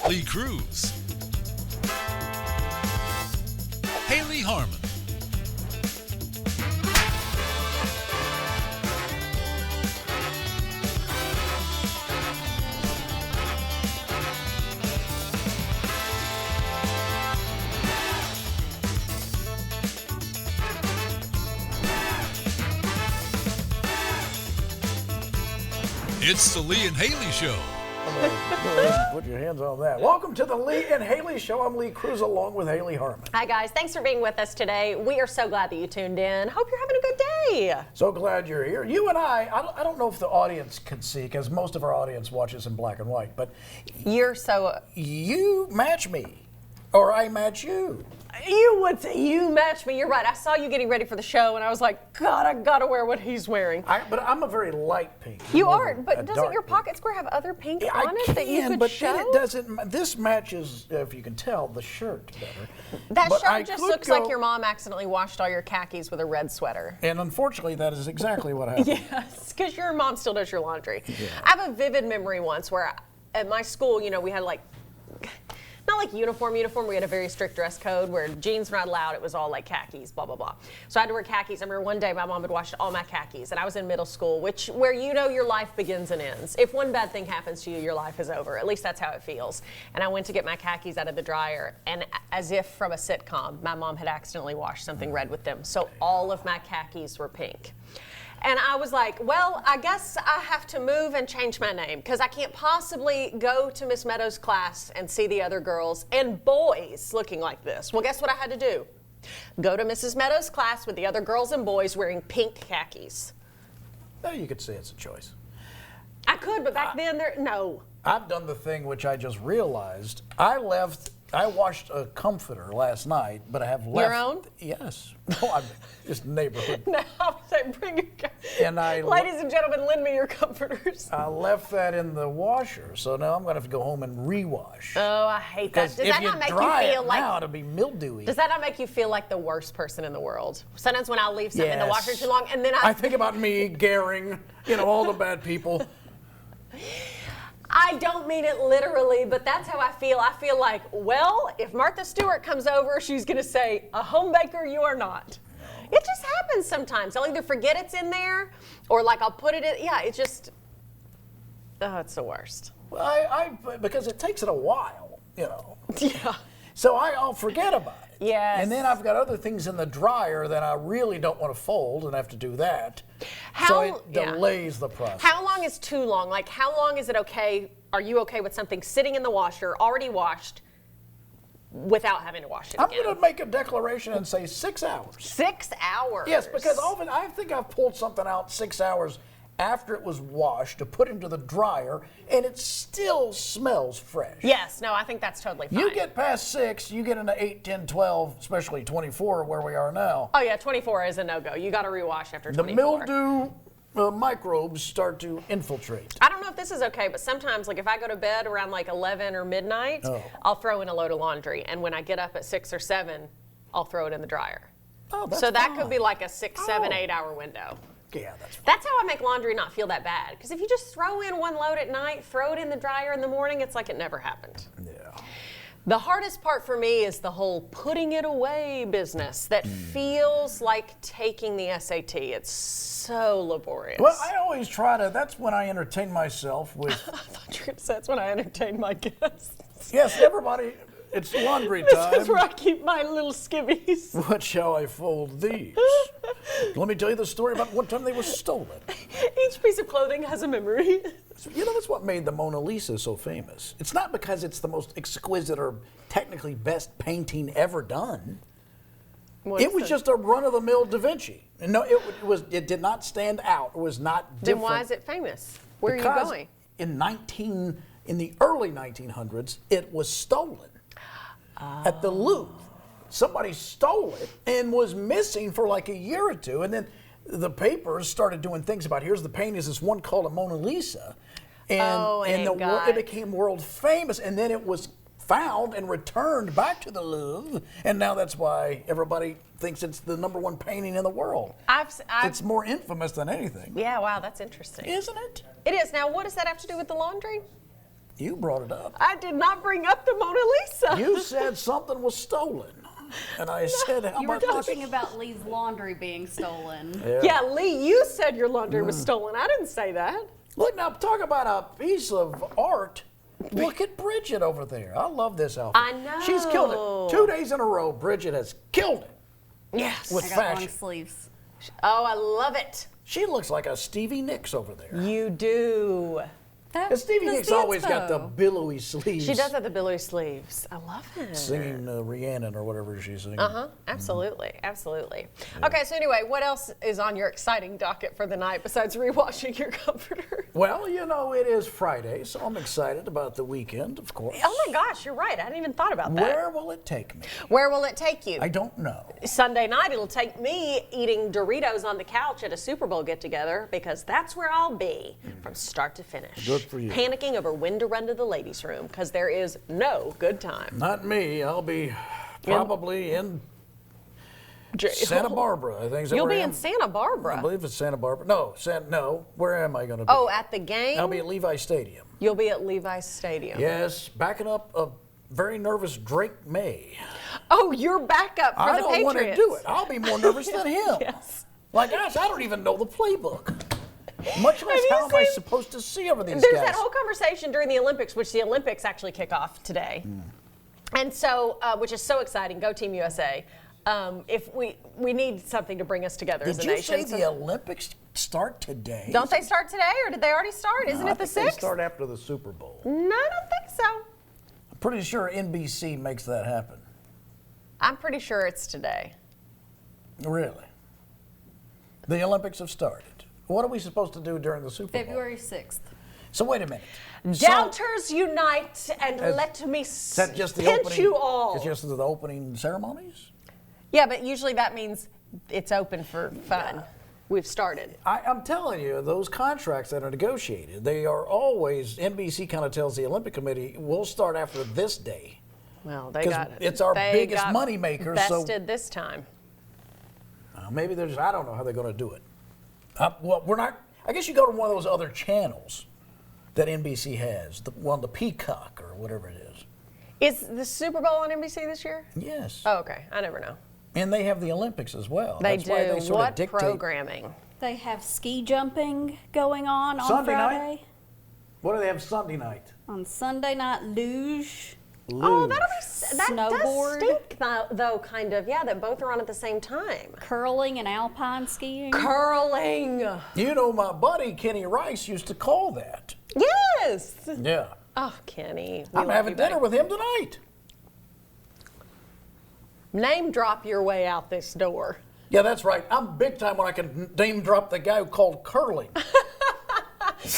Lee Cruz, Hayley Harmon, it's the Lee and Hayley Show. Put your hands on that. Welcome to the Lee and Hayley Show. I'm Lee Cruz along with Hayley Harmon. Hi guys, thanks for being with us today. We are so glad that you tuned in. Hope you're having a good day. So glad you're here. You and I don't know if the audience can see, because most of our audience watches in black and white, but you match me, or I match you. You would say you match me. You're right. I saw you getting ready for the show, and I was like, God, I gotta wear what he's wearing. But I'm a very light pink. You are, but doesn't your pocket square have other pink on it that you could but show? Then it doesn't. This matches, if you can tell, the shirt better. That shirt just looks like your mom accidentally washed all your khakis with a red sweater. And unfortunately, that is exactly what happened. Yes, because your mom still does your laundry. Yeah. I have a vivid memory once where at my school, we had not like uniform. We had a very strict dress code where jeans were not allowed. It was all like khakis, blah, blah, blah. So I had to wear khakis. I remember one day my mom had washed all my khakis, and I was in middle school, where your life begins and ends. If one bad thing happens to you, your life is over. At least that's how it feels. And I went to get my khakis out of the dryer, and as if from a sitcom, my mom had accidentally washed something red with them. So all of my khakis were pink. And I was like, well, I guess I have to move and change my name because I can't possibly go to Miss Meadows' class and see the other girls and boys looking like this. Well, guess what I had to do? Go to Mrs. Meadows' class with the other girls and boys wearing pink khakis. Now you could say it's a choice. I could, but back then, no. I've done the thing which I just realized. I washed a comforter last night, but I have left. Your own? Yes. No, I'm just neighborhood. No, I was like, bring your ladies and gentlemen, lend me your comforters. I left that in the washer, so now I'm going to have to go home and rewash. Oh, I hate that. Does that not make you feel like now, it'll be mildewy. Does that not make you feel like the worst person in the world? Sometimes when I leave something in the washer too long, and then I think about me, Gehring, all the bad people. I don't mean it literally, but that's how I feel. I feel like, well, if Martha Stewart comes over, she's going to say, a home baker you are not. No. It just happens sometimes. I'll either forget it's in there, or I'll put it in. Yeah, it's just, it's the worst. Well, because it takes it a while, Yeah. So I'll forget about it. Yes. And then I've got other things in the dryer that I really don't want to fold, and I have to do that. So it delays the process. How long is too long? How long is it okay? Are you okay with something sitting in the washer, already washed, without having to wash it again? I'm going to make a declaration and say 6 hours. 6 hours? Yes, because often I think I've pulled something out 6 hours after it was washed to put into the dryer, and it still smells fresh. Yes, no, I think that's totally fine. You get past 6, you get into 8, 10, 12, especially 24 where we are now. Oh yeah, 24 is a no-go. You got to rewash after 24. The mildew microbes start to infiltrate. I don't know if this is okay, but sometimes if I go to bed around 11 or midnight, I'll throw in a load of laundry, and when I get up at 6 or 7, I'll throw it in the dryer. Oh, that's so that fine. could be a 6, 7, 8 hour window. Yeah, that's fine. That's how I make laundry not feel that bad. Because if you just throw in one load at night, throw it in the dryer in the morning, it's like it never happened. Yeah. The hardest part for me is the whole putting it away business that feels like taking the SAT. It's so laborious. Well, I always try to, that's when I entertain myself with. I thought you were going to say that's when I entertain my guests. Yes, everybody, it's laundry time. This is where I keep my little skivvies. What shall I fold these? Let me tell you the story about one time they were stolen. Each piece of clothing has a memory. That's what made the Mona Lisa so famous. It's not because it's the most exquisite or technically best painting ever done. It was just a run-of-the-mill Da Vinci. And no, it did not stand out. It was not different. Then why is it famous? Where are you going? In the early 1900s, it was stolen at the Louvre. Somebody stole it and was missing for a year or two, and then the papers started doing things about here's the painting, is this one called a Mona Lisa, and it became world famous, and then it was found and returned back to the Louvre, and now that's why everybody thinks it's the #1 painting in the world. It's more infamous than anything. Yeah, wow, that's interesting. Isn't it? It is. Now, what does that have to do with the laundry? You brought it up. I did not bring up the Mona Lisa. You said something was stolen. And I said, how You were much? talking about Lee's laundry being stolen. Yeah, Lee, you said your laundry was stolen. I didn't say that. Look, now talk about a piece of art. Look at Bridget over there. I love this outfit. I know. She's killed it. 2 days in a row, Bridget has killed it Yes. with I got long fashion. sleeves. Oh, I love it. She looks like a Stevie Nicks over there. You do. And Stevie Nicks always got the billowy sleeves. She does have the billowy sleeves. I love it. Singing Rhiannon or whatever she's singing. Absolutely, absolutely. Okay, so anyway, what else is on your exciting docket for the night besides rewashing your comforter? Well, you know, it is Friday, so I'm excited about the weekend, of course. Oh my gosh, you're right. I hadn't even thought about that. Where will it take me? Where will it take you? I don't know. Sunday night, it'll take me eating Doritos on the couch at a Super Bowl get-together because that's where I'll be from start to finish. Good for you. Panicking over when to run to the ladies' room because there is no good time. Not me. I'll be probably in Santa Barbara. I think is that You'll where be I am? in Santa Barbara. I believe it's Santa Barbara. No. Where am I going to be? Oh, at the game? I'll be at Levi Stadium. You'll be at Levi's Stadium. Yes, backing up a very nervous Drake May. Oh, you're back up for I the don't Patriots. want to do it. I'll be more nervous than him. Yes. Like, gosh, I don't even know the playbook. Much less you how am I seen- supposed to see over these There's guys. that whole conversation during the Olympics, which the Olympics actually kick off today. And so, which is so exciting. Go Team USA. If we need something to bring us together as a Did you nation. say the Olympics start today? Don't they start today, or did they already start? Isn't I it the think 6th? They start after the Super Bowl. No, I don't think so. I'm pretty sure NBC makes that happen. I'm pretty sure it's today. Really? The Olympics have started. What are we supposed to do during the Super Bowl? February 6th. So wait a minute. Doubters unite and let me Is that just the pinch opening? you all. It's just the opening ceremonies? Yeah, but usually that means it's open for fun. We've started. I'm telling you, those contracts that are negotiated, they are always, NBC kind of tells the Olympic Committee, we'll start after this day. Well, they 'Cause got it's our they biggest got moneymaker, so- Vested this time. Maybe there's, I don't know how they're going to do it. Well, we're not, I guess you go to one of those other channels that NBC has, the Peacock or whatever it is. Is the Super Bowl on NBC this year? Yes. Oh, okay. I never know. And they have the Olympics as well. They That's do. why they sort What of dictate. programming? They have ski jumping going on Sunday Friday. night? What do they have Sunday night? On Sunday night, luge. Oh, that'll be that Snowboard. does stink though, kind of. Yeah, that both are on at the same time. Curling and alpine skiing. Curling. You know, my buddy Kenny Rice used to call that. Yes. Yeah. Oh, Kenny. I'm having dinner with him tonight. Name drop your way out this door. Yeah, that's right. I'm big time when I can name drop the guy who called curling.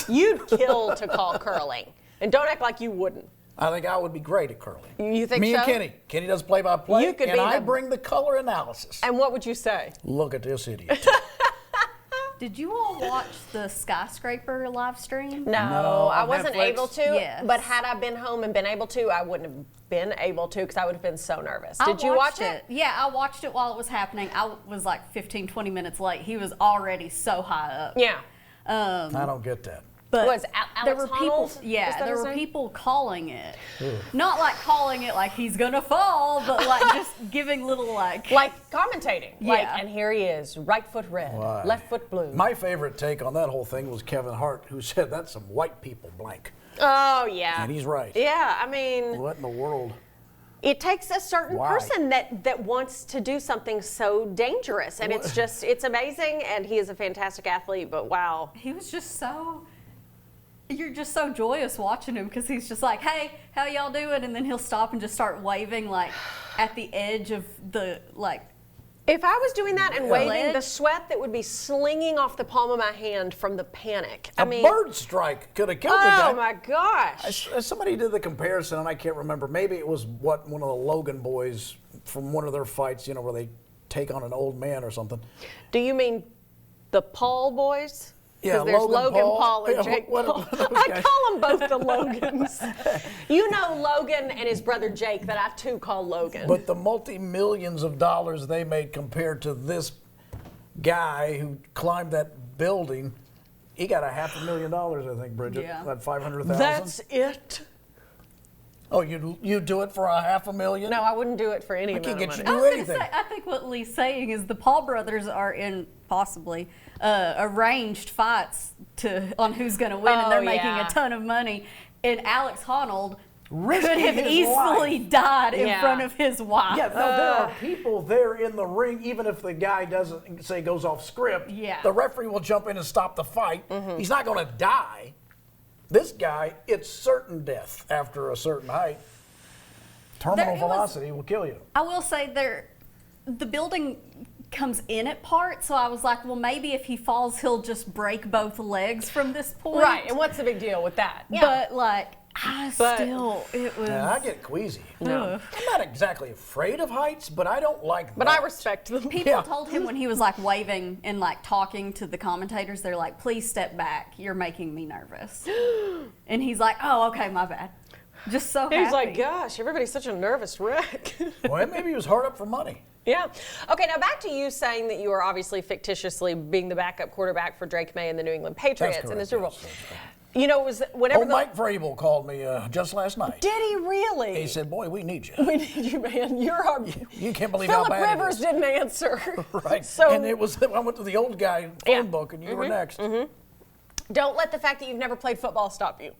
You'd kill to call curling, and don't act like you wouldn't. I think I would be great at curling. You think Me so? and Kenny. Kenny does play-by-play, You could and be I the- bring the color analysis. And what would you say? Look at this idiot. Did you all watch the skyscraper live stream? No, I on wasn't Netflix? able to. Yes. But had I been home and been able to, I wouldn't have been able to because I would have been so nervous. I Did you watch watched it? Yeah, I watched it while it was happening. I was like 15, 20 minutes late. He was already so high up. Yeah. I don't get that. But Was there Alex were people, Honnold? Is yeah, that there his were name? people calling it. Not like calling it like he's gonna fall, but like just giving little like Commentating. Yeah. And here he is, right foot red, Why? left foot blue. My favorite take on that whole thing was Kevin Hart, who said that's some white people blank. Oh, yeah. And he's right. Yeah, I mean, What in the world? it takes a certain Why? person that wants to do something so dangerous. And it's amazing. And he is a fantastic athlete, but wow. he was just so. You're just so joyous watching him because he's just like, hey, how y'all doing? And then he'll stop and just start waving like at the edge of the like. If I was doing that and waving, Ledge? the sweat that would be slinging off the palm of my hand from the panic. I A mean, bird strike could have killed the guy. oh my gosh. Somebody did the comparison, and I can't remember. Maybe it was one of the Logan boys from one of their fights, where they take on an old man or something. Do you mean the Paul boys? Yeah, Because there's Logan Logan Paul and Yeah, Jake what- Paul. what are those I guys? call them both the Logans. You know Logan and his brother Jake that I too call Logan. But the multi-millions of dollars they made compared to this guy who climbed that building, he got $500,000, I think, Bridget. Yeah. About 500,000. That's it. Oh, you do it for $500,000? No, I wouldn't do it for any I amount can't of get you money. to I do was gonna anything. say, I think what Lee's saying is the Paul brothers are in possibly arranged fights on who's going to win, and they're making yeah. a ton of money. And Alex Honnold Risking could have his easily life. died in Yeah. front of his wife. Yeah, no, there are people there in the ring, even if the guy doesn't, say, goes off script. Yeah. The referee will jump in and stop the fight. He's not going to die. This guy, it's certain death after a certain height. Terminal It was- velocity will kill you. I will say the building comes in at parts, so I was like, well, maybe if he falls, he'll just break both legs from this point. Right, and what's the big deal with that? But like, But- it was. Yeah, I get queasy. Ugh. I'm not exactly afraid of heights, but I don't like But that. I respect them. People Yeah. told him when he was like waving and like talking to the commentators, they're like, please step back. You're making me nervous. And he's like, oh, okay, my bad. Just so He's happy. like, gosh, everybody's such a nervous wreck. Well, maybe he was hard up for money. Yeah. Okay, now back to you saying that you are obviously fictitiously being the backup quarterback for Drake May and the New England Patriots in the correct, Super Bowl. yes, that's right. You know, it was whenever Mike Vrabel called me just last night. Did he really? He said, boy, we need you. We need you, man. You're our. You can't believe how Phillip bad it Rivers is. didn't answer. Right. So And it was, I went to the old guy phone book, and you were next. don't let the fact that you've never played football stop you.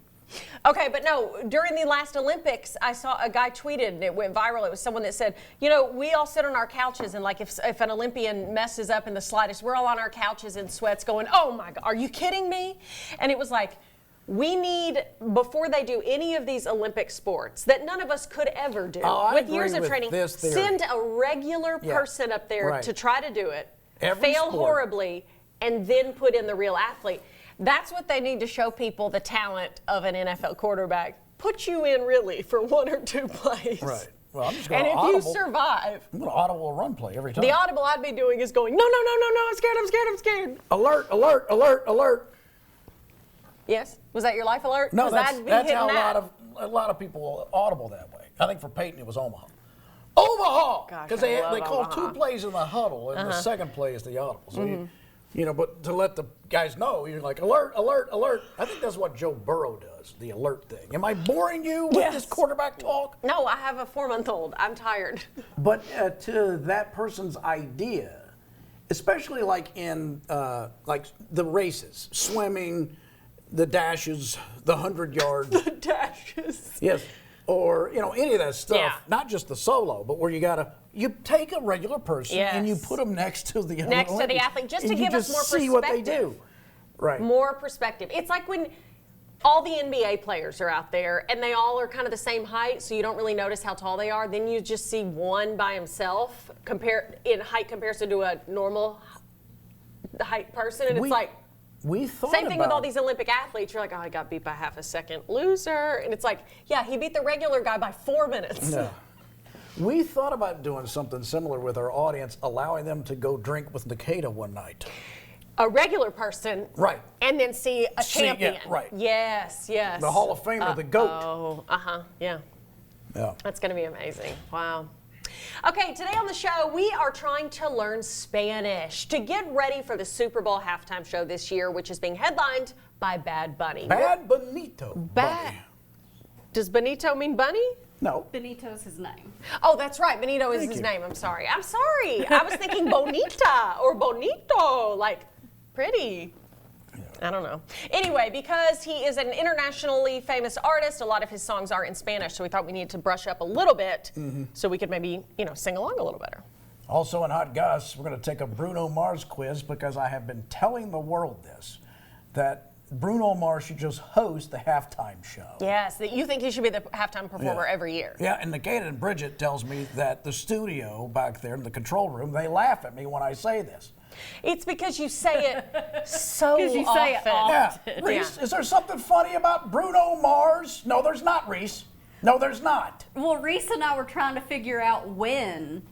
Okay, but no, during the last Olympics, I saw a guy tweeted, and it went viral. It was someone that said, you know, we all sit on our couches, and like if an Olympian messes up in the slightest, we're all on our couches in sweats going, oh my God, are you kidding me? And it was like, we need, before they do any of these Olympic sports that none of us could ever do, Oh, I with agree years of with training, this theory. send a regular Yeah, person up there right. to try to do it, Every fail sport. horribly, and then put in the real athlete. That's what they need to show people the talent of an NFL quarterback. Put you in really for 1 or 2 plays. Right. Well, I'm just going And to if you audible. survive, I'm going to audible a run play every time. the audible I'd be doing is going, no, I'm scared. Alert, alert, alert, alert. Yes? Was that your life alert? No, 'Cause that's I'd be how hitting that. a lot of people audible that way. I think for Peyton it was Omaha. Omaha! Gosh, Because I love they call Omaha. 2 plays in the huddle, and the second play is the audible. So you know, but to let the guys know, you're like, alert, alert, alert. I think that's what Joe Burrow does, the alert thing. Am I boring you with Yes. this quarterback talk? No, I have a 4-month-old. I'm tired. But to that person's idea, especially like in like the races, swimming, the dashes, the 100-yard, Dashes. yes, or you know any of that stuff. Yeah. Not just the solo, but where you take a regular person and you Yes. put them next to the Next to the Olympics, athlete, just and to you give us just more see what they perspective. do. Right. More perspective. It's like when all the NBA players are out there and they all are kind of the same height, so you don't really notice how tall they are. Then you just see one by himself in height comparison to a normal height person, and it's like we thought same thing with about- all these Olympic athletes. You're like, oh, I got beat by half a second, loser, and it's like, yeah, he beat the regular guy by 4 minutes. No. We thought about doing something similar with our audience, allowing them to go drink with Nikita one night. A regular person, Right. and then see a See, yeah, champion. right. Yes, yes. The Hall of Famer, the GOAT. Oh, yeah. Yeah. That's going to be amazing. Wow. Okay, today on the show, we are trying to learn Spanish to get ready for the Super Bowl halftime show this year, which is being headlined by Bad Bunny. Bad Benito. Bad. Bunny. Does Benito mean bunny? No. Benito's his name. Oh, that's right. Benito is Thank his you. name. I'm sorry. I was thinking bonita or bonito, like pretty. I don't know. Anyway, because he is an internationally famous artist, a lot of his songs are in Spanish, so we thought we needed to brush up a little bit so we could maybe, sing along a little better. Also in Hot Gus, we're going to take a Bruno Mars quiz because I have been telling the world this, that Bruno Mars should just host the halftime show. Yes, that you think he should be the halftime performer Yeah. every year. Yeah, and Nikita and Bridget tells me that the studio back there in the control room, they laugh at me when I say this. It's because you say it so 'Cause you say it often. Yeah, Reese, is there something funny about Bruno Mars? No, there's not, Reese. No, there's not. Well, Reese and I were trying to figure out when,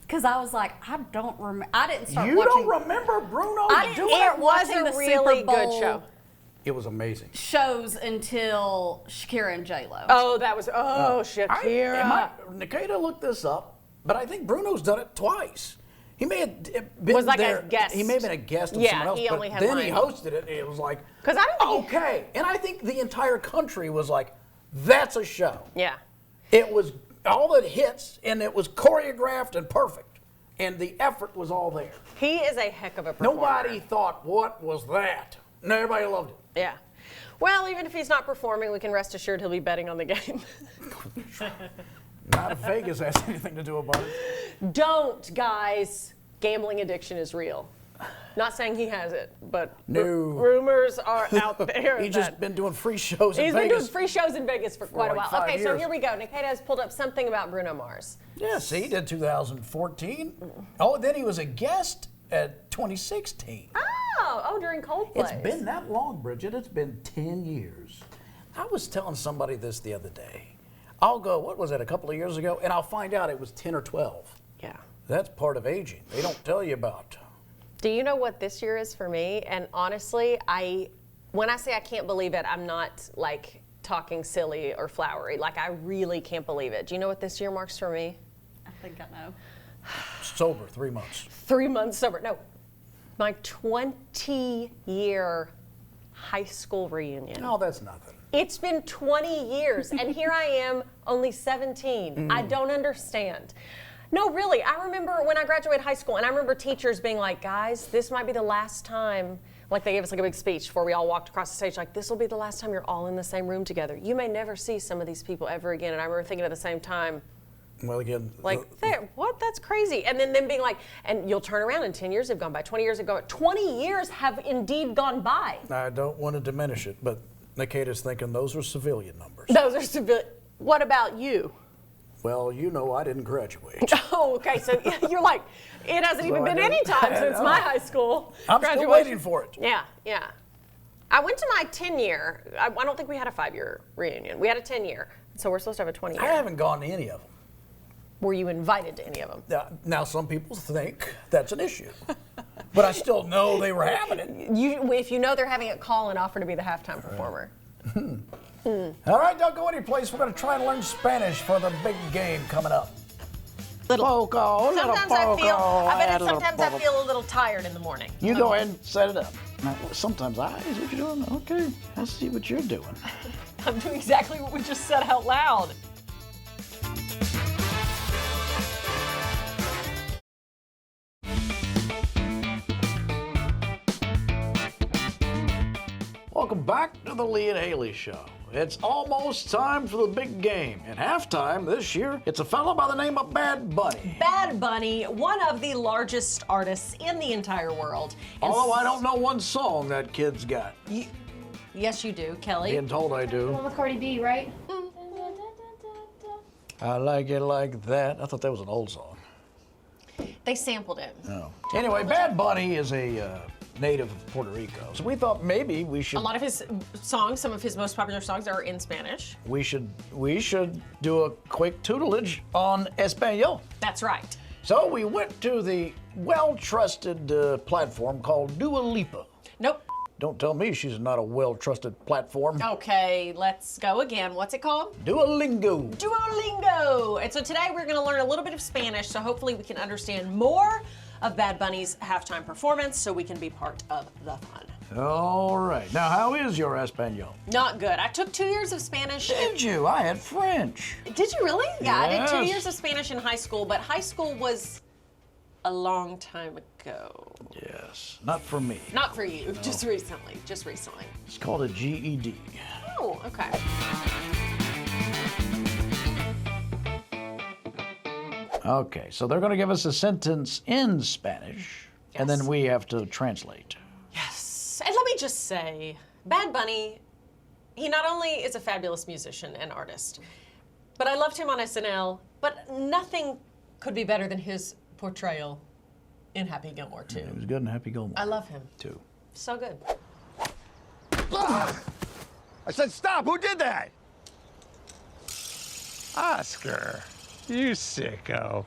because I was like, I don't remember. I didn't start You watching. don't remember Bruno I didn't doing start It was watching a the really Super Bowl good show. It was amazing. shows until Shakira and J Lo. Oh, that was, Shakira. Nikita looked this up, but I think Bruno's done it twice. He may have been Was like a there. guest. He may have been a guest of Yeah, someone else, he but only had then he one. hosted it. And it was like, 'Cause I don't think he- okay. And I think the entire country was like, That's a show. Yeah. It was all the hits, and it was choreographed and perfect. And the effort was all there. He is a heck of a performer. Nobody thought, what was that? And everybody loved it. Yeah. Well, even if he's not performing, we can rest assured he'll be betting on the game. Not if Vegas has anything to do about it. Don't, guys. Gambling addiction is real. Not saying he has it, but No. rumors are out there. He's just been doing free shows in He's Vegas. been doing free shows in Vegas for quite a like while. 5 Okay, so years. here we go. Nikita has pulled up something about Bruno Mars. Yeah, see, he did 2014. Oh, then he was a guest at 2016. Oh, during Coldplay. It's been that long, Bridget. It's been 10 years. I was telling somebody this the other day. I'll go, what was it, a couple of years ago? And I'll find out it was 10 or 12. Yeah. That's part of aging. They don't tell you about. Do you know what this year is for me? And honestly, when I say I can't believe it, I'm not like talking silly or flowery. Like, I really can't believe it. Do you know what this year marks for me? I think I know. Sober, 3 months. 3 months sober. No, my 20-year high school reunion. No, that's nothing. It's been 20 years, and here I am, only 17. I don't understand. No, really, I remember when I graduated high school, and I remember teachers being like, guys, this might be the last time, like they gave us like a big speech before we all walked across the stage, like, this will be the last time you're all in the same room together. You may never see some of these people ever again. And I remember thinking at the same time, Well, again, like, what? That's crazy. And then them being like, and you'll turn around and 10 years have gone by, 20 years have gone by. 20 years have indeed gone by. I don't want to diminish it, but Nikita's thinking those are civilian numbers. Those are civilian. What about you? Well, you know I didn't graduate. Oh, okay. So you're like, it hasn't even been any time since my high school I'm graduation. still waiting for it. Yeah, yeah. I went to my 10-year. I don't think we had a 5-year reunion. We had a 10-year. So we're supposed to have a 20-year. I haven't gone to any of them. Were you invited to any of them? Now, some people think that's an issue, but I still know they were having it. If you know they're having it, call and offer to be the halftime performer. All right, don't go anyplace. We're going to try and learn Spanish for the big game coming up. Poco, Sometimes I feel a little tired in the morning. You go ahead and set it up. Now, sometimes is what you're doing. Okay, I see what you're doing. I'm doing exactly what we just said out loud. Welcome back to the Lee and Hayley Show. It's almost time for the big game. At halftime this year, it's a fella by the name of Bad Bunny. Bad Bunny, one of the largest artists in the entire world. And Although I don't know one song that kid's got. Yes, you do, Kelly. Being told I do. One with Cardi B, right? I like it like that. I thought that was an old song. They sampled it. Oh. Anyway, Bad Bunny is a native of Puerto Rico. So we thought maybe we should A lot of his songs, some of his most popular songs, are in Spanish. we should do a quick tutelage on Espanol. That's right. So we went to the well-trusted platform called Dua Lipa. Nope. Don't tell me she's not a well-trusted platform. Okay, let's go again. What's it called? Duolingo. Duolingo. And so today we're going to learn a little bit of Spanish, so hopefully we can understand more of Bad Bunny's halftime performance so we can be part of the fun. All right. Now, how is your Espanol? Not good. I took 2 years of Spanish. Did you? I had French. Did you really? Yeah, I did 2 Yes. years of Spanish in high school, but high school was a long time ago. Yes. Not for me. Not for you, just recently. It's called a GED. Oh, okay. Okay, so they're going to give us a sentence in Spanish, and then Yes. we have to translate. Yes. And let me just say, Bad Bunny, he not only is a fabulous musician and artist, but I loved him on SNL, but nothing could be better than his portrayal in Happy Gilmore 2. It was good and Happy Gilmore. I love him. too. So good. I said stop! Who did that? Oscar, you sicko.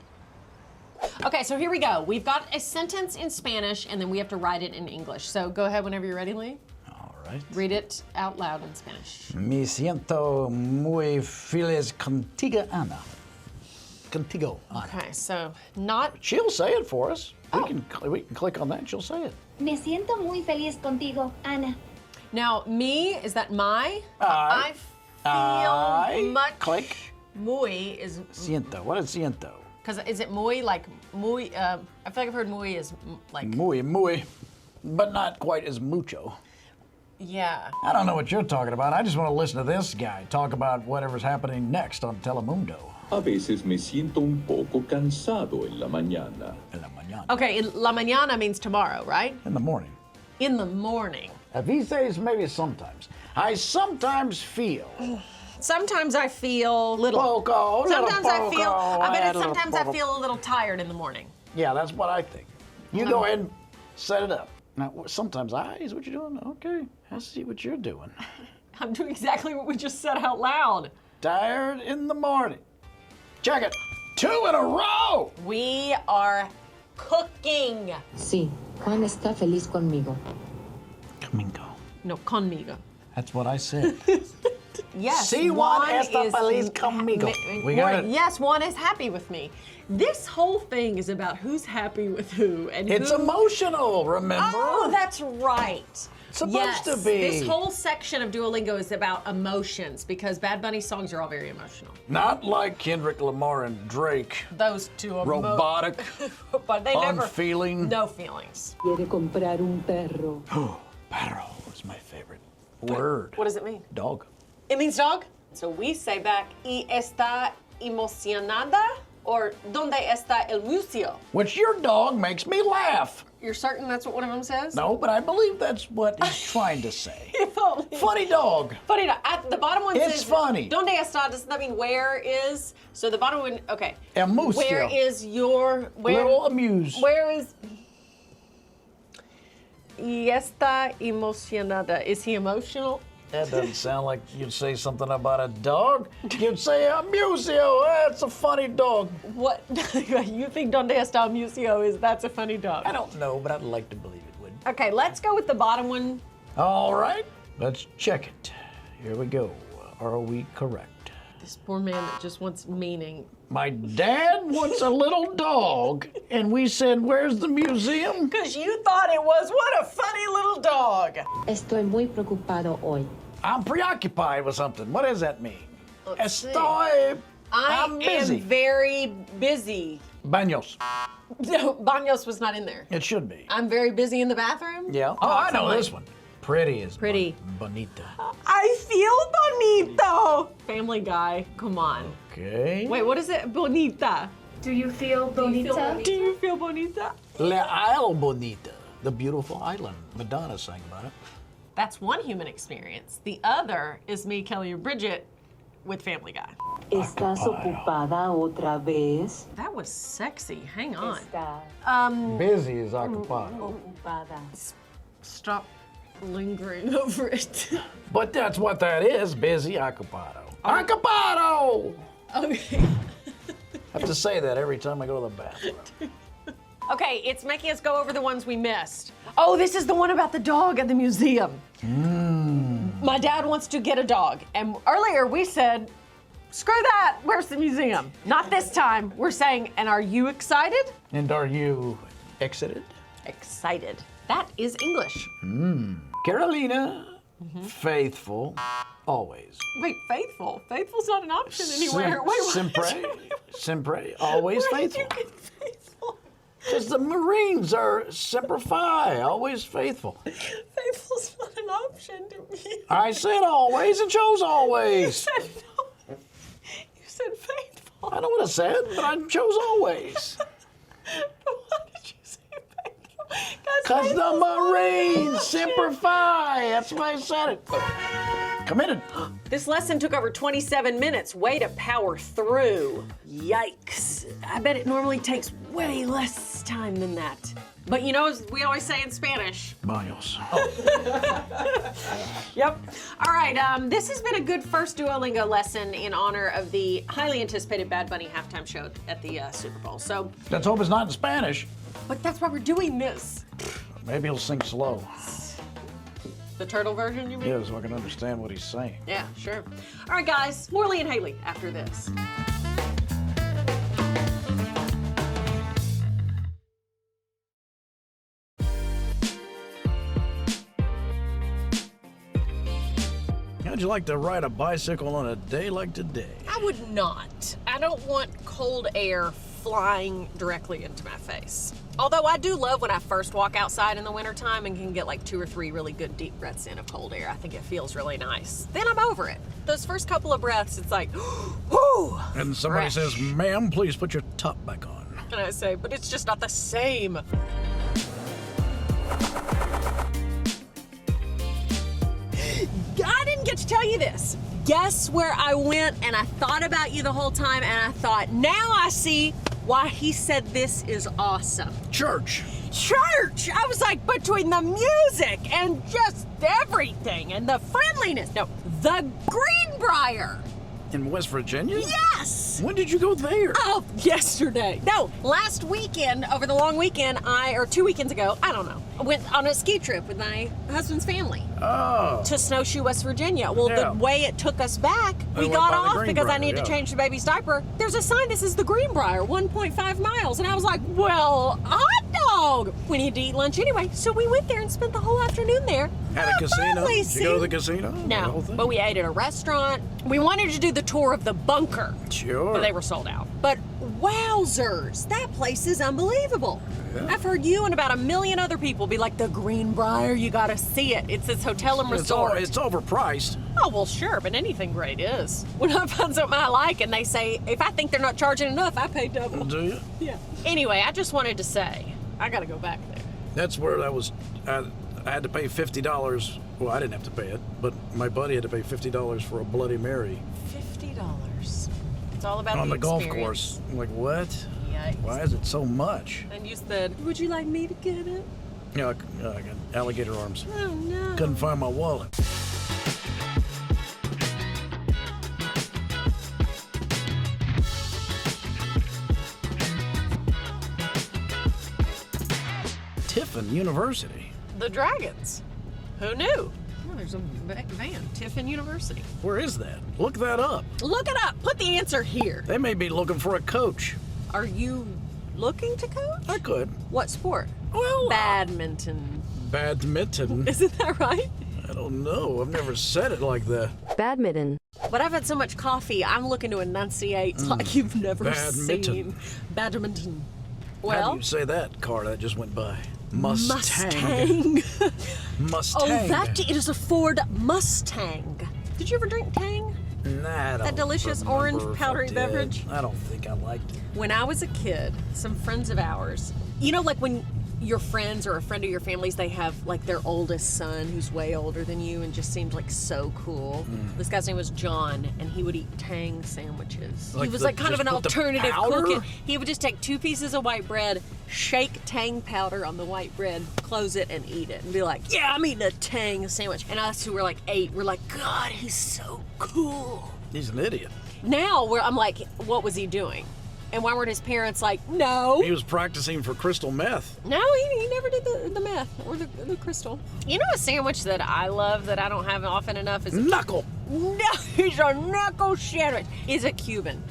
Okay, so here we go. We've got a sentence in Spanish, and then we have to write it in English. So go ahead whenever you're ready, Lee. All right. Read it out loud in Spanish. Me siento muy feliz contigo, Ana. Contigo, Ana. Okay, so not. She'll say it for us. Oh. We can click on that and she'll say it. Me siento muy feliz contigo, Ana. Now, me, is that my? I. I not. Click. Muy is Siento. What is siento? because is it muy like muy? I feel like I've heard muy is like Muy. But not quite as mucho. yeah. I don't know what you're talking about. I just want to listen to this guy talk about whatever's happening next on Telemundo. A veces me siento un poco cansado en la mañana. En la mañana. Okay, la mañana means tomorrow, right? In the morning. In the morning. If he says maybe sometimes. I sometimes feel. Sometimes I feel little. Poco, little Sometimes I feel. poco, I bet a it's little sometimes I poco. feel a little tired in the morning. Yeah, that's what I think. You go ahead and set it up. Now, sometimes is what you're doing? Okay, I see what you're doing. I'm doing exactly what we just said out loud. Tired in the morning. Check it. 2 in a row. We are cooking. Sí, Juan está feliz conmigo. Domingo. No, conmigo. That's what I said. Yes. Si Juan está feliz conmigo. We got it. Yes, Juan is happy with me. This whole thing is about who's happy with who and It's who. emotional, remember? Oh, that's right. It's supposed to be. This whole section of Duolingo is about emotions because Bad Bunny songs are all very emotional. Not like Kendrick Lamar and Drake. Those two are Robotic, but they never. unfeeling. No feelings. Quiere comprar un perro. Perro is my favorite word. What does it mean? Dog. It means dog. So we say back, ¿Y está emocionada? Or ¿Dónde está el museo? Which your dog makes me laugh. You're certain that's what one of them says? No, but I believe that's what he's trying to say. If only. Funny dog. Funny. At the bottom one It's says. funny. ¿Dónde está? Doesn't that mean where is? So the bottom one. Okay. El museo. Where is your? Where? Little amused. Where is? Y está emocionada. Is he emotional? That doesn't sound like you'd say something about a dog. You'd say a museo. That's a funny dog. What? You think ¿Dónde está el museo is? That's a funny dog. I don't know, but I'd like to believe it would. Okay, let's go with the bottom one. All right, let's check it. Here we go. Are we correct? This poor man that just wants meaning. My dad wants a little dog, and we said, where's the museum? Because you thought it was, what a funny little dog. Estoy muy preocupado hoy. I'm preoccupied with something. What does that mean? Let's see. I'm busy. am very busy. Baños. No, Baños was not in there. It should be. I'm very busy in the bathroom. Yeah. Oh, I know Something this one. Pretty is Pretty. Bonita. I feel bonito. Family Guy, come on. Okay. Wait, what is it? Bonita. Do you feel bonita? Do you feel bonita? La Isle Bonita, the beautiful island. Madonna sang about it. That's one human experience. The other is me, Kelly, and Bridget with Family Guy. ¿Estás ocupada otra vez? That was sexy. Hang on. Estás Busy is ocupado. ocupada. Stop lingering over it. But that's what that is, busy occupado. Occupado! Okay. I have to say that every time I go to the bathroom. Okay, it's making us go over the ones we missed. Oh, this is the one about the dog at the museum. My dad wants to get a dog. And earlier we said, screw that, where's the museum? Not this time. We're saying, and are you excited? And are you exited? Excited. That is English. Carolina, faithful, always. Wait, faithful? Faithful's not an option anywhere. Wait, what? Sempre, always Where did faithful. you get faithful? Because the Marines are semper fi, always faithful. Faithful's not an option to me. I said always and chose You always. said no. You said faithful. I know what I said, but I chose always. Why did you say faithful? Because the Marines semper fi. That's why I said it. Committed. This lesson took over 27 minutes. Way to power through. Yikes. I bet it normally takes way less time than that. But you know, as we always say in Spanish. Baños. Yep. All right, this has been a good first Duolingo lesson in honor of the highly anticipated Bad Bunny halftime show at the Super Bowl. So, Let's hope it's not in Spanish. but that's why we're doing this. Maybe he'll sing slow. The turtle version, you mean? Yeah, so I can understand what he's saying. Yeah, sure. All right, guys, more Lee and Hayley after this. How'd you like to ride a bicycle on a day like today? I would not. I don't want cold air flying directly into my face. Although I do love when I first walk outside in the wintertime and can get like 2 or 3 really good deep breaths in of cold air. I think it feels really nice. Then I'm over it. Those first couple of breaths, it's like, whoo! And somebody fresh. says, ma'am, please put your top back on. And I say, but it's just not the same. I didn't get to tell you this. Guess where I went and I thought about you the whole time and I thought, now I see why he said this is awesome. Church. Church! I was like, between the music and just everything and the friendliness. No, the Greenbrier. In West Virginia? Yes! When did you go there? Oh, yesterday. No, last weekend, over the long weekend, or 2 weekends ago, I don't know, I went on a ski trip with my husband's family. Oh. To Snowshoe, West Virginia. Well, Yeah. the way it took us back, we went got by the off because I Greenbrier, needed to yeah. change the baby's diaper. There's a sign that says the Greenbrier, 1.5 miles. And I was like, well, hot dog. We need to eat lunch anyway. So we went there and spent the whole afternoon there. At a casino? Finally, Did you go to the casino? The No, whole thing? but we ate at a restaurant. We wanted to do the tour of the bunker. Sure. But they were sold out. But wowzers, that place is unbelievable. Yeah. I've heard you and about 1 million other people be like, the Greenbrier, you gotta see it. It's this hotel and resort. It's overpriced. Oh, well, sure, but anything great is. When I find something I like and they say, if I think they're not charging enough, I pay double. Do you? Yeah. Anyway, I just wanted to say, I gotta go back there. That's where I was. I had to pay $50. Well, I didn't have to pay it, but my buddy had to pay $50 for a Bloody Mary $50. It's all about on the golf experience. course. I'm like, what? Yikes. Why is it so much? And you said, would you like me to get it? Yeah, I got alligator arms. Oh, no. Couldn't find my wallet. Tiffin University. The Dragons. Who knew? Oh, there's a van, Tiffin University. Where is that? Look that up. Look it up. Put the answer here. They may be looking for a coach. Are you looking to coach? I could. What sport? Well, Badminton. badminton. Isn't that right? I don't know. I've never said it like that. Badminton. But I've had so much coffee, I'm looking to enunciate like you've never Badminton. seen. Badminton. How Well, do you say that car that just went by? Mustang. Mustang. Oh, it is a Ford Mustang. Did you ever drink Tang? Nah, I don't delicious remember orange if I powdery did. beverage? I don't think I liked it. When I was a kid, some friends of ours, you know, like when your friends or a friend of your family's, they have like their oldest son who's way older than you and just seemed like so cool. This guy's name was John, and he would eat Tang sandwiches. He Like was the- like kind of just an put the alternative powder? cooking. He would just take 2 pieces of white bread, shake Tang powder on the white bread, close it, and eat it, and be like, "Yeah, I'm eating a Tang sandwich." And us who were like 8, we're like, "God, he's so cool." He's an idiot. Now I'm like, what was he doing? And why weren't his parents like, no? He was practicing for crystal meth. No, he never did the meth or the crystal. You know a sandwich that I love that I don't have often enough is Knuckle. No, he's a knuckle sandwich. Is a Cuban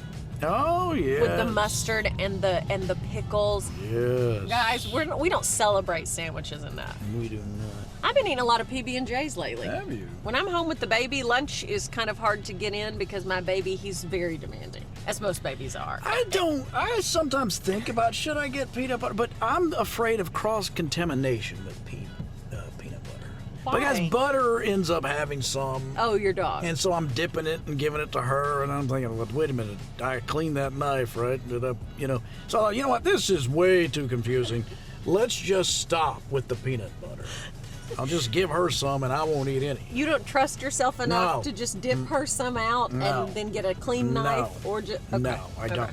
Oh, yeah. with the mustard and the pickles. Yes. Guys, we don't celebrate sandwiches enough. We do not. I've been eating a lot of PB&Js lately. Have you? When I'm home with the baby, lunch is kind of hard to get in because my baby, he's very demanding, as most babies are. I sometimes think about should I get peanut butter, but I'm afraid of cross-contamination with peanut butter. Why? Because butter ends up having some, Oh, your dog. and so I'm dipping it and giving it to her, and I'm thinking, well, wait a minute, I cleaned that knife, right? Did I, So, you know what, this is way too confusing. Let's just stop with the peanut butter. I'll just give her some, and I won't eat any. You don't trust yourself enough No. to just dip her some out No. and then get a clean No. knife, or just okay. No, I Okay. don't.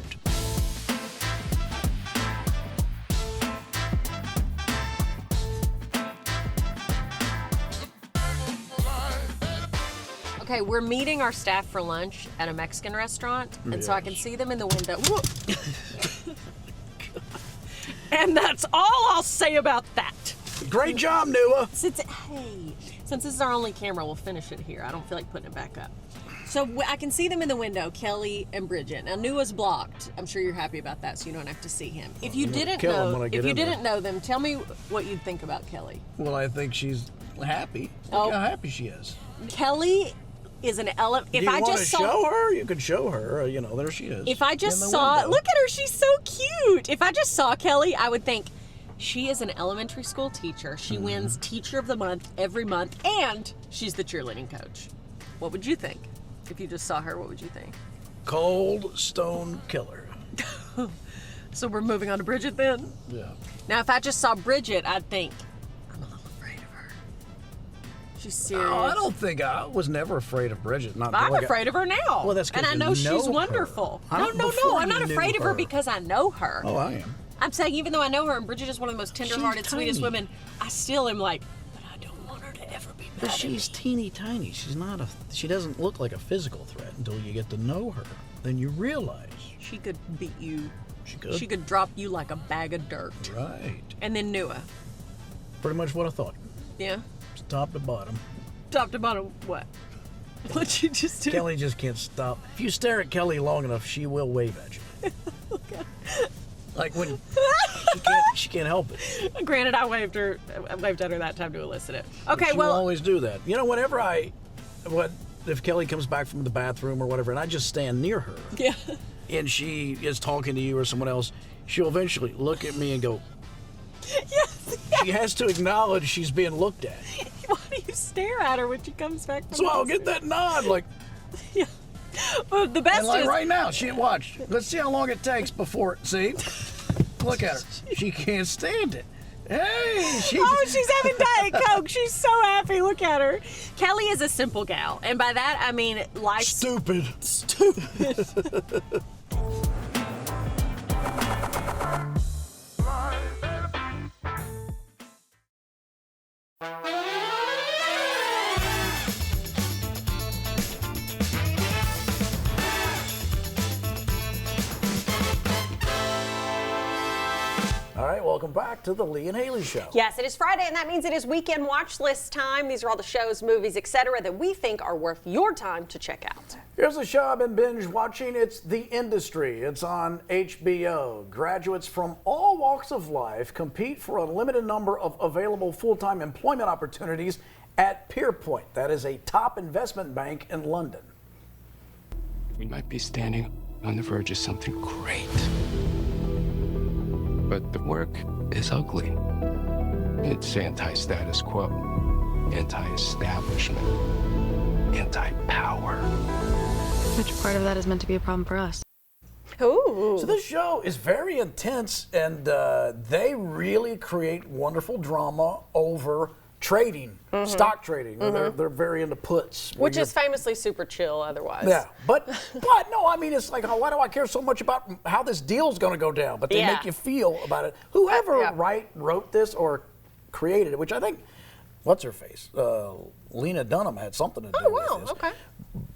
Okay, we're meeting our staff for lunch at a Mexican restaurant, and so I can see them in the window. Whoa. And that's all I'll say about that. Great job, Nua. Since this is our only camera, we'll finish it here. I don't feel like putting it back up. So I can see them in the window, Kelly and Bridget. Now Nua's blocked. I'm sure you're happy about that, so you don't have to see him. If you didn't kill him know, when I get if you in there. didn't know them, tell me what you'd think about Kelly. Well, I think she's happy. Look Oh. how happy she is. Kelly is an element. Do If you I want to just saw show her? You could show her. There she is. If I just in the saw, window. look at her, she's so cute. If I just saw Kelly, I would think she is an elementary school teacher. She wins Teacher of the Month every month, and she's the cheerleading coach. What would you think? If you just saw her, what would you think? Cold Stone Killer. So we're moving on to Bridget then? Yeah. Now, if I just saw Bridget, I'd think, I'm a little afraid of her. She's serious. Oh, I don't think I was never afraid of Bridget. Not I'm like afraid of her now. Well, that's 'cause and I you know know she's her. wonderful. I No, before I'm you not knew afraid of her her. because I know her. Oh, I am. I'm saying even though I know her and Bridget is one of the most tender-hearted, She's sweetest tiny. women, I still am like, but I don't want her to ever be mad But at she's me. teeny tiny. She's not a. She doesn't look like a physical threat until you get to know her. Then you realize She could beat you. she could. She could drop you like a bag of dirt. Right. And then Nua. Pretty much what I thought. Yeah? Top to bottom. Top to bottom, what? What'd she just do? Kelly just can't stop. If you stare at Kelly long enough, she will wave at you. Like when she can't help it. Granted, I waved at her that time to elicit it. Okay, She will well, always do that. Whenever if Kelly comes back from the bathroom or whatever, and I just stand near her, yeah. and she is talking to you or someone else, she'll eventually look at me and go. Yes. She has to acknowledge she's being looked at. Why do you stare at her when she comes back from So I'll the get that nod, like, Yeah. Well, the best and like is right now. Watch. Let's see how long it takes before. See, look at her. She can't stand it. Hey, she's having Diet Coke. She's so happy. Look at her. Kelly is a simple gal, and by that I mean life. Stupid. All right, welcome back to the Lee and Hayley Show. Yes, it is Friday, and that means it is weekend watch list time. These are all the shows, movies, etc., that we think are worth your time to check out. Here's a show I've been binge watching. It's The Industry. It's on HBO. Graduates from all walks of life compete for a limited number of available full-time employment opportunities at Pierpoint. That is a top investment bank in London. We might be standing on the verge of something great. But the work is ugly. It's anti-status quo, anti-establishment, anti-power. Which part of that is meant to be a problem for us? Ooh. So this show is very intense, and they really create wonderful drama over trading, stock trading. They're very into puts. Which is famously super chill otherwise. Yeah, but no, I mean, it's like, why do I care so much about how this deal's going to go down? But they Yeah. make you feel about it. Whoever Yeah. wrote this or created it, which I think, what's her face? Lena Dunham had something to do with this. Okay.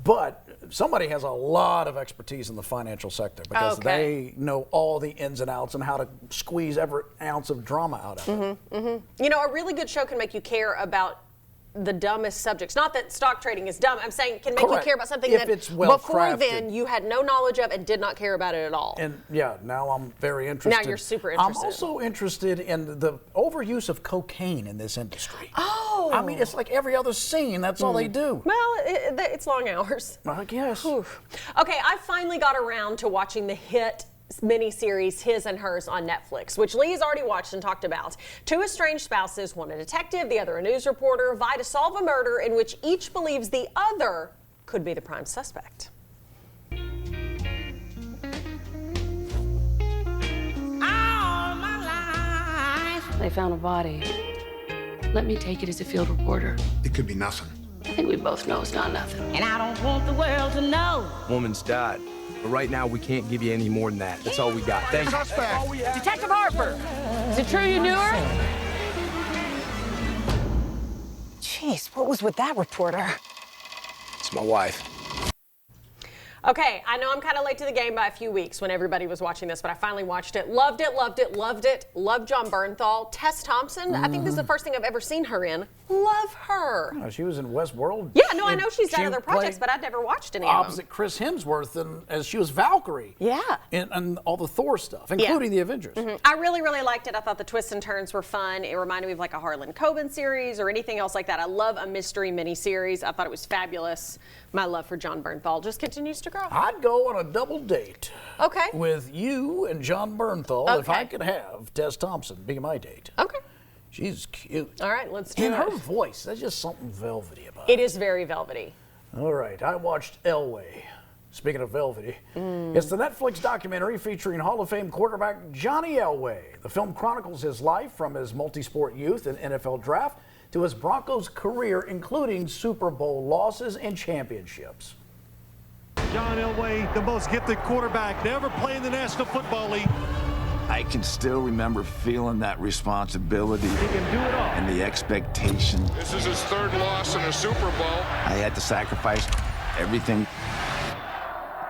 But somebody has a lot of expertise in the financial sector because Okay. they know all the ins and outs and how to squeeze every ounce of drama out of it. You know, a really good show can make you care about the dumbest subjects. Not that stock trading is dumb. I'm saying can make you Correct. care about something If that it's well before crafted. then you had no knowledge of and did not care about it at all. And yeah, now I'm very interested. Now you're super interested. I'm also interested in the overuse of cocaine in this industry. Oh. I mean, it's like every other scene, that's all they do. Well, it's long hours. I guess. Okay, I finally got around to watching the hit miniseries His and Hers on Netflix, which Lee has already watched and talked about. Two estranged spouses, one a detective, the other a news reporter, vie to solve a murder in which each believes the other could be the prime suspect. They found a body. Let me take it as a field reporter. It could be nothing. I think we both know it's not nothing. And I don't want the world to know. Woman's died. But right now, we can't give you any more than that. That's all we got. Thank you. Detective Harper, is it true you knew her? Jeez, what was with that reporter? It's my wife. Okay, I know I'm kind of late to the game by a few weeks when everybody was watching this, but I finally watched it. Loved it, loved it, loved it. Loved John Bernthal. Tess Thompson, I think this is the first thing I've ever seen her in. Love her. Oh, she was in Westworld. Yeah, no, I know she's done She other projects, played but I'd never watched any of them. opposite Chris Hemsworth, as she was Valkyrie. Yeah. And all the Thor stuff, including the Avengers. I really, really liked it. I thought the twists and turns were fun. It reminded me of like a Harlan Coben series or anything else like that. I love a mystery miniseries. I thought it was fabulous. My love for John Bernthal just continues to grow. I'd go on a double date. Okay. With you and John Bernthal if Okay. I could have Tess Thompson be my date. Okay. She's cute. All right, let's do And it. her voice, there's just something velvety about it. It is very velvety. All right, I watched Elway. Speaking of velvety, it's the Netflix documentary featuring Hall of Fame quarterback Johnny Elway. The film chronicles his life from his multi-sport youth and NFL draft to his Broncos career, including Super Bowl losses and championships. John Elway, the most gifted quarterback to ever play in the National Football League. I can still remember feeling that responsibility He can do it all. and the expectation. This is his third loss in a Super Bowl. I had to sacrifice everything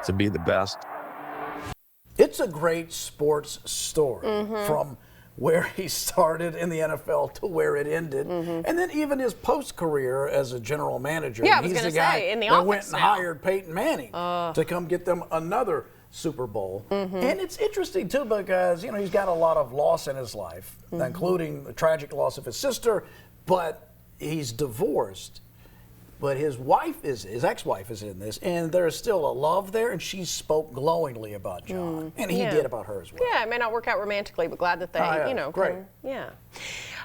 to be the best. It's a great sports story from where he started in the NFL to where it ended, and then even his post-career as a general manager. Yeah, I was He's gonna the guy say, in the that went office and now. hired Peyton Manning to come get them another Super Bowl. And it's interesting too because he's got a lot of loss in his life, including the tragic loss of his sister, but he's divorced. But his ex-wife is in this, and there's still a love there, and she spoke glowingly about John, and he did about her as well. Yeah, it may not work out romantically, but glad that they, great. yeah.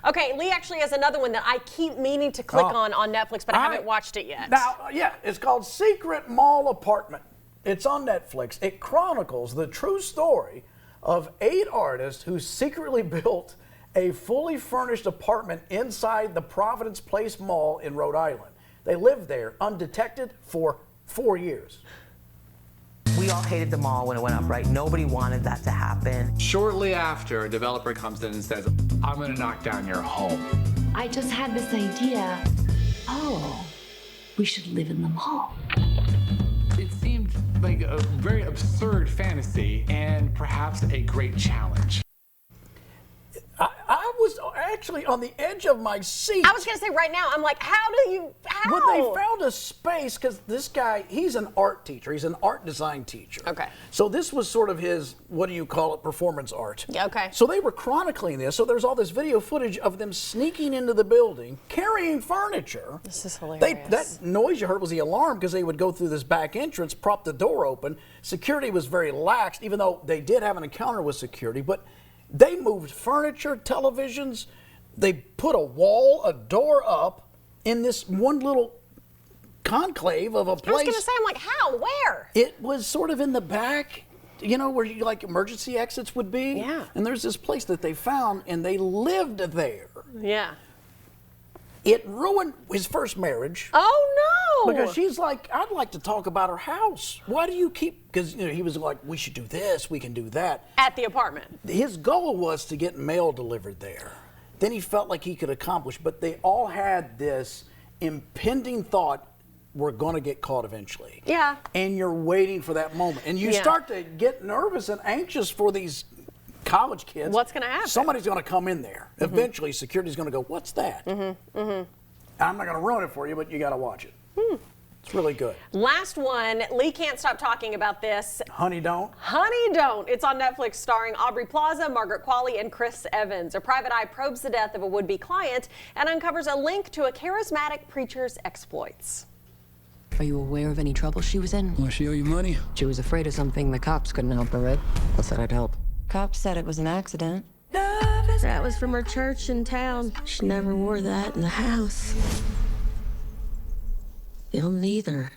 Okay, Lee actually has another one that I keep meaning to click on Netflix, but I haven't watched it yet. Now, it's called Secret Mall Apartment. It's on Netflix. It chronicles the true story of 8 artists who secretly built a fully furnished apartment inside the Providence Place Mall in Rhode Island. They lived there undetected for 4 years. We all hated the mall when it went up, right? Nobody wanted that to happen. Shortly after, a developer comes in and says, I'm going to knock down your home. I just had this idea. Oh, we should live in the mall. It seemed like a very absurd fantasy and perhaps a great challenge. I was actually on the edge of my seat. I was going to say right now, I'm like, how? When they found a space, because this guy, he's an art teacher. He's an art design teacher. Okay. So this was sort of his, what do you call it, performance art. Yeah, okay. So they were chronicling this. So there's all this video footage of them sneaking into the building, carrying furniture. This is hilarious. That noise you heard was the alarm because they would go through this back entrance, prop the door open. Security was very lax, even though they did have an encounter with security. But they moved furniture, televisions. They put a door up in this one little conclave of a place. I was going to say, I'm like, how? Where? It was sort of in the back, where like emergency exits would be. Yeah. And there's this place that they found, and they lived there. Yeah. It ruined his first marriage. Oh, no. Because she's like, I'd like to talk about her house. Why do you keep, because he was like, we should do this, we can do that. At the apartment. His goal was to get mail delivered there. Then he felt like he could accomplish, but they all had this impending thought, we're going to get caught eventually. Yeah. And you're waiting for that moment. And you start to get nervous and anxious for these college kids. What's going to happen? Somebody's going to come in there. Eventually, security's going to go, what's that? I'm not going to ruin it for you, but you got to watch it. It's really good. Last one. Lee can't stop talking about this. Honey Don't. Honey Don't. It's on Netflix, starring Aubrey Plaza, Margaret Qualley, and Chris Evans. A private eye probes the death of a would-be client and uncovers a link to a charismatic preacher's exploits. Are you aware of any trouble she was in? Well, she owe you money? She was afraid of something the cops couldn't help her with. I said I'd help. Cops said it was an accident. That was from her church in town. She never wore that in the house. You'll neither.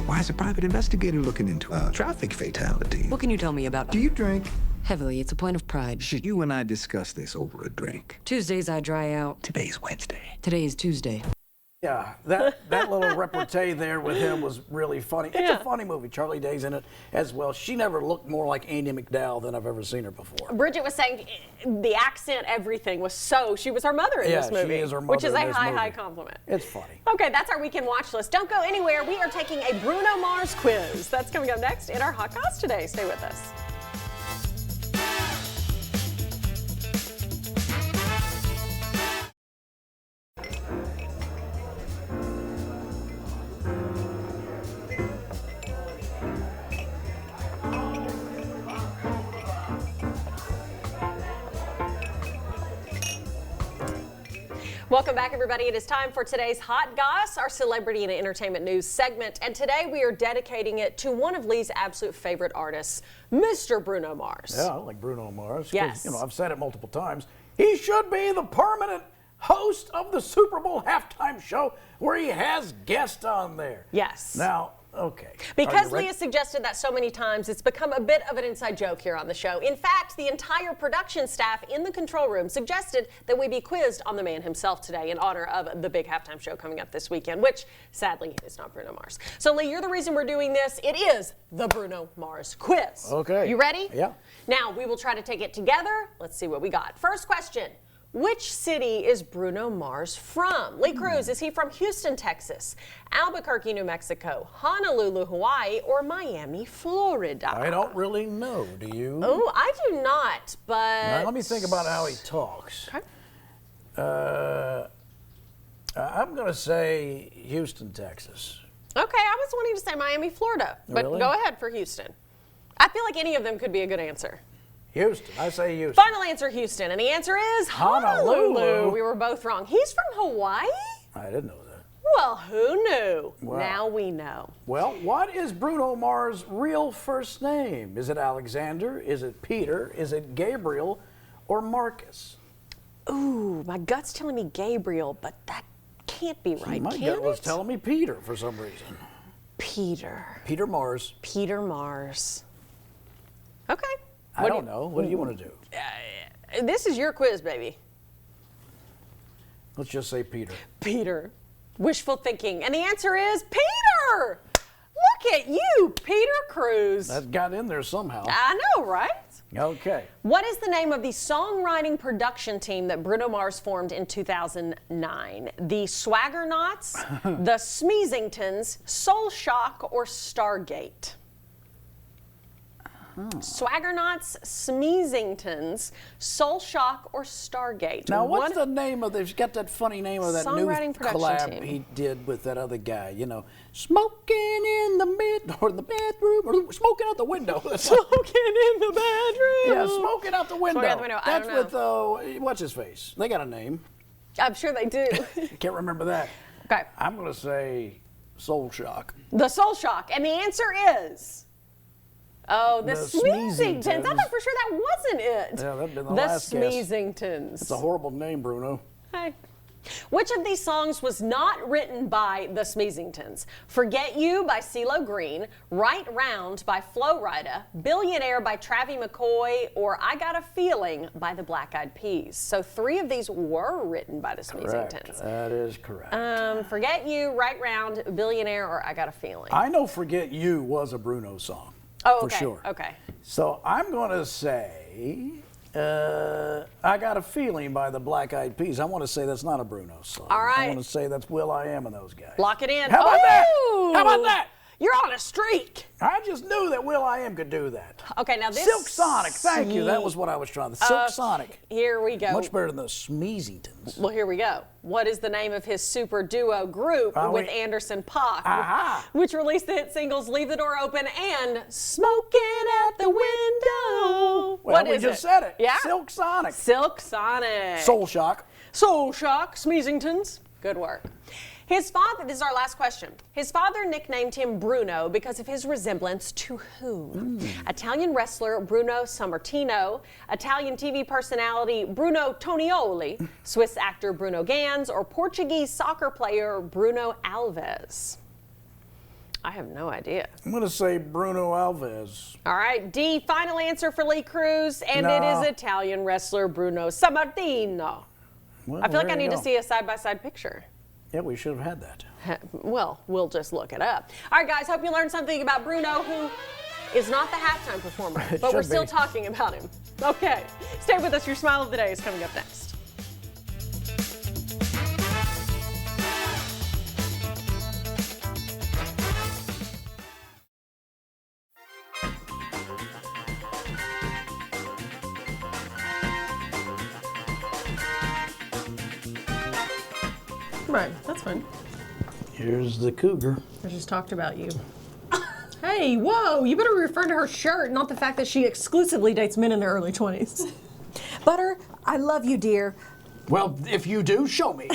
Why is a private investigator looking into a traffic fatality? What can you tell me about? Do you drink? Heavily, it's a point of pride. Should you and I discuss this over a drink? Tuesdays I dry out. Today's Wednesday. Today is Tuesday. Yeah, that little repartee there with him was really funny. It's a funny movie. Charlie Day's in it as well. She never looked more like Andie MacDowell than I've ever seen her before. Bridget was saying the accent, everything was she was her mother in this movie. She is her mother which is in a this high movie. compliment. It's funny. Okay, that's our weekend watch list. Don't go anywhere. We are taking a Bruno Mars quiz. That's coming up next in our Hot Goss today. Stay with us. Welcome back, everybody. It is time for today's Hot Goss, our celebrity and entertainment news segment. And today we are dedicating it to one of Lee's absolute favorite artists, Mr. Bruno Mars. Yeah, I like Bruno Mars. 'Cause, Yes. You know, I've said it multiple times. He should be the permanent host of the Super Bowl halftime show where he has guests on there. Yes. Now, okay. Because Lee has suggested that so many times, it's become a bit of an inside joke here on the show. In fact, the entire production staff in the control room suggested that we be quizzed on the man himself today in honor of the big halftime show coming up this weekend, which sadly is not Bruno Mars. So Lee, you're the reason we're doing this. It is the Bruno Mars quiz. Okay. You ready? Yeah. Now, we will try to take it together. Let's see what we got. First question. Which city is Bruno Mars from? Lee Cruz, is he from Houston, Texas, Albuquerque, New Mexico, Honolulu, Hawaii, or Miami, Florida? I don't really know, do you? Oh, I do not, but... Now, let me think about how he talks. Okay. I'm going to say Houston, Texas. Okay, I was wanting to say Miami, Florida, but Really? go ahead for Houston. I feel like any of them could be a good answer. Houston. I say Houston. Final answer, Houston, and the answer is Honolulu. We were both wrong. He's from Hawaii? I didn't know that. Well, who knew? Wow. Now we know. Well, what is Bruno Mars' real first name? Is it Alexander? Is it Peter? Is it Gabriel? Or Marcus? Ooh, my gut's telling me Gabriel, but that can't be right, My can gut was it? telling me Peter for some reason. Peter. Peter Mars. Peter Mars. Okay. I don't know. What do you want to do? This is your quiz, baby. Let's just say Peter. Peter. Wishful thinking. And the answer is Peter! Look at you, Peter Cruz. That got in there somehow. I know, right? Okay. What is the name of the songwriting production team that Bruno Mars formed in 2009? The Swaggernauts, the Smeezingtons, Soul Shock, or Stargate? Swaggernauts, Smeezingtons, Soul Shock, or Stargate? Now, what's the name of? They've got that funny name of that new Songwriting production collab team. he did with that other guy. You know, smoking in the bathroom, or smoking out the window. Smoking in the bedroom. Yeah, smoking out the window. Smoking out the window. I That's don't know. with what's his face? They got a name. I'm sure they do. Can't remember that. Okay. I'm gonna say Soul Shock. The Soul Shock. And the answer is... Oh, the Smeezingtons. I thought for sure that wasn't it. Yeah, that'd been the last guess. The Smeezingtons. It's a horrible name, Bruno. Hey. Which of these songs was not written by the Smeezingtons? Forget You by CeeLo Green, Right Round by Flo Rida, Billionaire by Travie McCoy, or I Got a Feeling by the Black Eyed Peas. So 3 of these were written by the Smeezingtons. Correct. That is correct. Forget You, Right Round, Billionaire, or I Got a Feeling. I know Forget You was a Bruno song. Oh, for okay. sure. Okay. So I'm going to say I Got a Feeling by the Black Eyed Peas. I want to say that's not a Bruno song. All right. I want to say that's Will.i.am and those guys. Lock it in. How about that? Ooh! How about that? You're on a streak. I just knew that Will.i.am could do that. Okay, now this... Silk Sonic. Thank you. That was what I was trying to... Silk Sonic. Here we go. Much better than the Smeezingtons. Well, here we go. What is the name of his super duo group with Anderson .Paak, which released the hit singles Leave the Door Open and Smoking at the Window? Well, we just said it. Yeah? Silk Sonic. Silk Sonic. Soul Shock. Soul Shock, Smeezingtons. Good work. His father, this is our last question. His father nicknamed him Bruno because of his resemblance to whom? Italian wrestler Bruno Sammartino, Italian TV personality Bruno Tonioli, Swiss actor Bruno Ganz, or Portuguese soccer player Bruno Alves? I have no idea. I'm going to say Bruno Alves. All right, D, final answer for Lee Cruz, and it is Italian wrestler Bruno Sammartino. Well, I feel like I there you need to go. see a side-by-side picture. Yeah, we should have had that. Well, we'll just look it up. All right, guys, hope you learned something about Bruno, who is not the halftime performer, but we're still talking about him. Okay, stay with us. Your Smile of the Day is coming up next. Right, that's fine. Here's the cougar. I just talked about you. Hey, whoa, you better refer to her shirt, not the fact that she exclusively dates men in their early 20s. Butter, I love you, dear. Well, if you do, show me.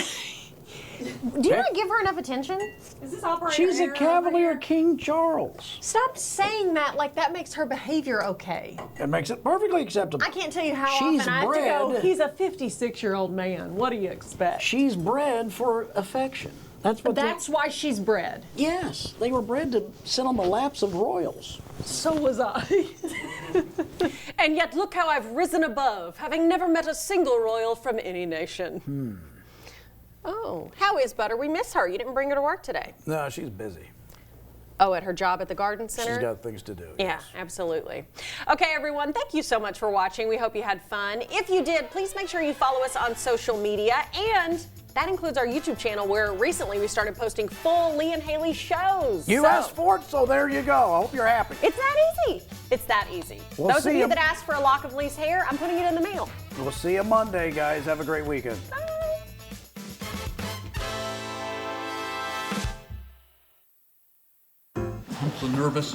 Do you not give her enough attention? Is this operator? She's a Cavalier King Charles. Stop saying that like that makes her behavior okay. It makes it perfectly acceptable. I can't tell you how She's often I have to bred. go, he's a 56-year-old man. What do you expect? She's bred for affection. That's why she's bred. Yes, they were bred to sit on the laps of royals. So was I. And yet look how I've risen above, having never met a single royal from any nation. Oh, how is Butter? We miss her. You didn't bring her to work today. No, she's busy. Oh, at her job at the garden center? She's got things to do. Yeah, absolutely. Okay, everyone, thank you so much for watching. We hope you had fun. If you did, please make sure you follow us on social media, and that includes our YouTube channel, where recently we started posting full Lee and Hayley shows. You asked for it, so there you go. I hope you're happy. It's that easy. It's that easy. We'll Those of see you you. that asked for a lock of Lee's hair, I'm putting it in the mail. We'll see you Monday, guys. Have a great weekend. Bye. I'm so nervous.